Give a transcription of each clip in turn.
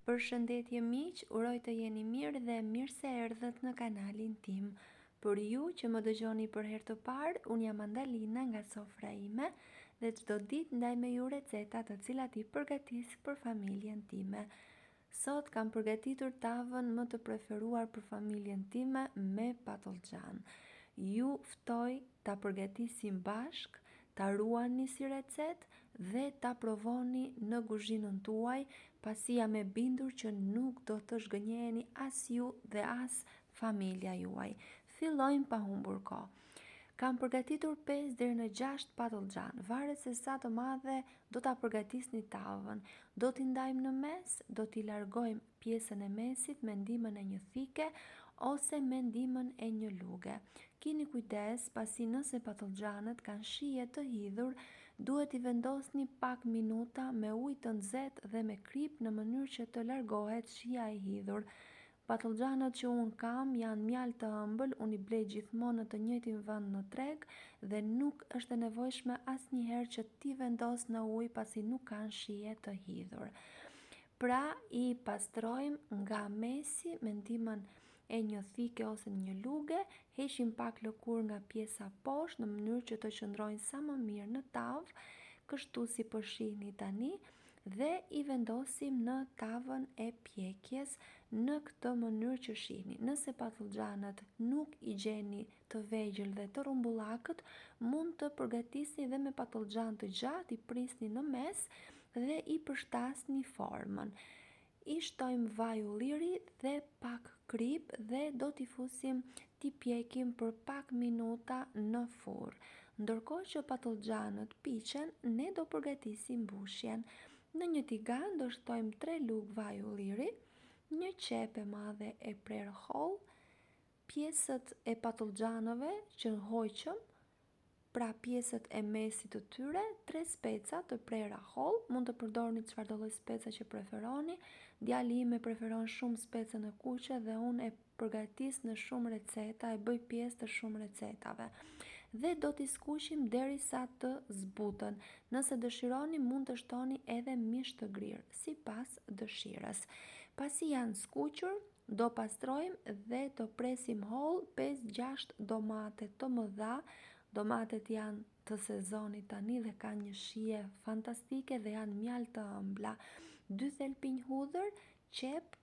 Përshëndetje miq, uroj të jeni mirë dhe mirë se erdhët në kanalin tim. Për ju që më dëgjoni për herë të parë, unë jam Andalina nga sofra ime dhe çdo ditë ndaj me ju receta të cilat i përgatis për familjen time. Sot kam përgatitur tavën më të preferuar për familjen time me patollxhan. Ju ftoj ta përgatisim bashk, ta ruani si recet dhe ta provoni në kuzhinën tuaj, pasi jam e bindur që nuk do të zhgënjeheni as ju dhe as familja juaj. Fillojmë pa humbur kohë. Kam përgatitur 5 deri në 6 patollxhan, varet se sa të madhe do ta përgatisni tavën. Do t'i ndajmë në mes, do t'i largojmë pjesën e mesit me ndihmën e një thike ose me ndihmën e një luge. Kini kujdes, pasi nëse patollxhanët kanë shije të hidhur, duhet i vendosni pak minuta me ujë të nxehtë dhe me krip në mënyrë që të largohet shija e hidhur. Patollxhanët që unë kam janë mjaft të ëmbël, unë i blej gjithmonë në të njëjtin vend në treg dhe nuk është e nevojshme asnjëherë që ti vendos në ujë pasi nuk kanë shije të hidhur. Pra i pastrojmë nga mesi me ndihmën e një thike ose një luge, heqim pak lëkurë nga pjesa poshtë në mënyrë që të qëndrojnë sa më mirë në tavë, kështu si po shihni tani, dhe i vendosim në tavën e pjekjes në këtë mënyrë që shihni. Nëse patollxhanët nuk i gjeni të vegjël dhe të rrumbullakët, mund të përgatisni dhe me patollxhan të gjatë, i prisni në mes dhe i përshtasni formën. I shtojmë vaj ulliri dhe pak krip dhe do t'i fusim t'i pjekim për pak minuta në furrë. Ndërkohë që patollxhanët piqen, ne do përgatisim mbushjen. Në një tigan do shtojmë 3 lugë vaj ulliri, një qep e madhe e prerë holl, pjesët e patollxhanëve që hoqëm, pra pjesët e mesit të tyre, 3 speca të prera holl, mund të përdorni çfarëdo lloj speca që preferoni. Djali im e preferon shumë specën e kuqe dhe unë e përgatis në shumë receta, e bëj pjesë të shumë recetave. Dhe do t'i skuqim derisa të zbuten. Nëse dëshironi mund të shtoni edhe mish të grirë, sipas dëshirës. Pasi janë skuqur, do pastrojmë dhe do presim holl 5-6 domate të mëdha. Domatet janë të sezonit tani dhe kanë një shije fantastike dhe janë mjaft të ëmbla. 2 thelpinj hudhër, qep,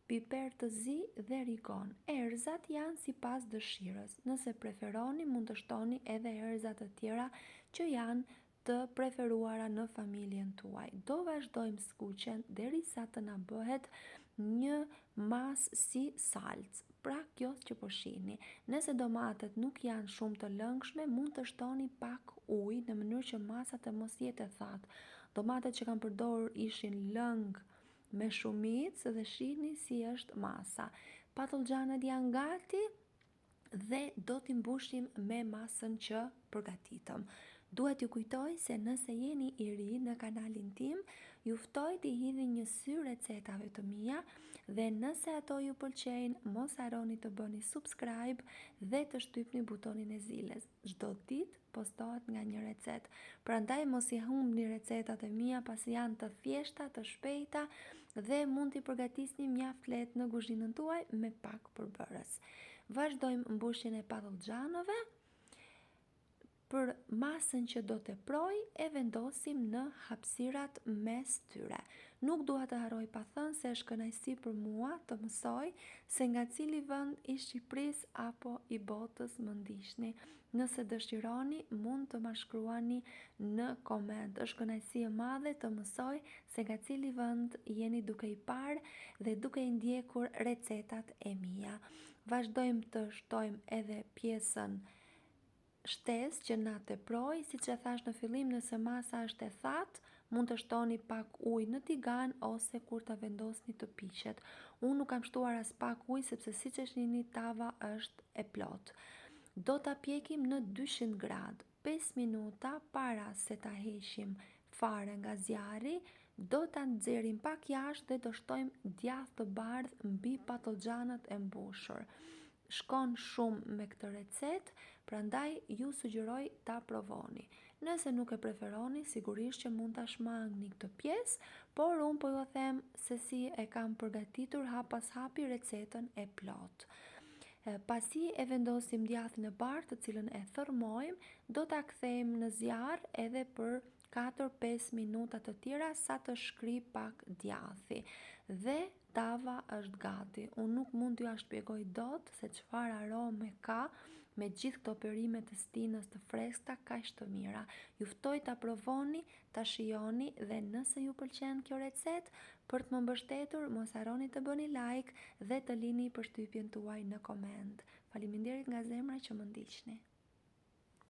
piper të zi dhe rigon. Erëzat janë sipas dëshirës. Nëse preferoni mund të shtoni edhe erëza të tjera që janë të preferuara në familjen tuaj. Do vazhdojmë skuqen derisa të na bëhet një masë si salcë. Pra kjo që po shihni. Nëse domatet nuk janë shumë të lëngshme, mund të shtoni pak ujë në mënyrë që masa të mos jetë e thatë. Domatet që kam përdorur ishin lëng me shumicë dhe shihni si është masa. Patollxhanët janë gati dhe do t'i mbushim me masën që përgatitëm. Duhet ju kujtoj se nëse jeni i ri në kanalin tim, ju ftoj t'i hidhni një sy recetave të mia dhe nëse ato ju pëlqejnë, mos harroni të bëni subscribe dhe të shtypni butonin e zilës. Çdo ditë postohet nga një recet. Prandaj mos i humbni recetat e mia pasi janë të thjeshta, të shpejta dhe mund t'i përgatisni mjaft lehtë në kuzhinën tuaj me pak përbërës. Vazhdojmë mbushjen e patollxhanëve. Për masën që do të proj e vendosim në hapësirat mes tyre. Nuk dua të harroj pa thënë se është kënaqësi për mua të mësoj se nga cili vend i Shqipërisë apo i botës më ndiqni. Nëse dëshironi mund të ma shkruani në koment. Është kënaqësi e madhe të mësoj se nga cili vend jeni duke i parë dhe duke i ndjekur recetat e mia. Vazhdojmë të shtojmë edhe pjesën shtesë që na teproj, siç e thash në fillim, nëse masa është e thatë, mund të shtoni pak ujë në tigan ose kur ta vendosni të piqet. Unë nuk kam shtuar as pak ujë sepse siç e shihni tava është e plotë. Do ta pjekim në 200 gradë 5 minuta para se ta heqim fare nga zjarri. Do ta nxjerrim pak jashtë dhe do shtojmë djathë të bardhë mbi patollxhanët e mbushur. Shkon shumë me këtë recetë, prandaj ju sugjeroj ta provoni. Nëse nuk e preferoni, sigurisht që mund ta shmangni këtë pjesë, por unë po ju them se si e kam përgatitur hap pas hapi recetën e plot. Pasi e vendosim djathin e parë, të cilën e thërmojmë, do ta kthejmë në zjarr edhe për 4-5 minuta të tjera sa të shkri pak djathi. Dhe tava është gati. Unë nuk mund t'ju shpjegoj dot se çfarë arome ka me gjithë këto perime të stinës të freskëta kaq të mira. Ju ftoj ta provoni, ta shijoni dhe nëse ju pëlqen kjo recetë, për të më mbështetur, mos harroni të bëni like dhe të lini përshtypjen tuaj në koment. Faleminderit nga zemra që më ndiqni.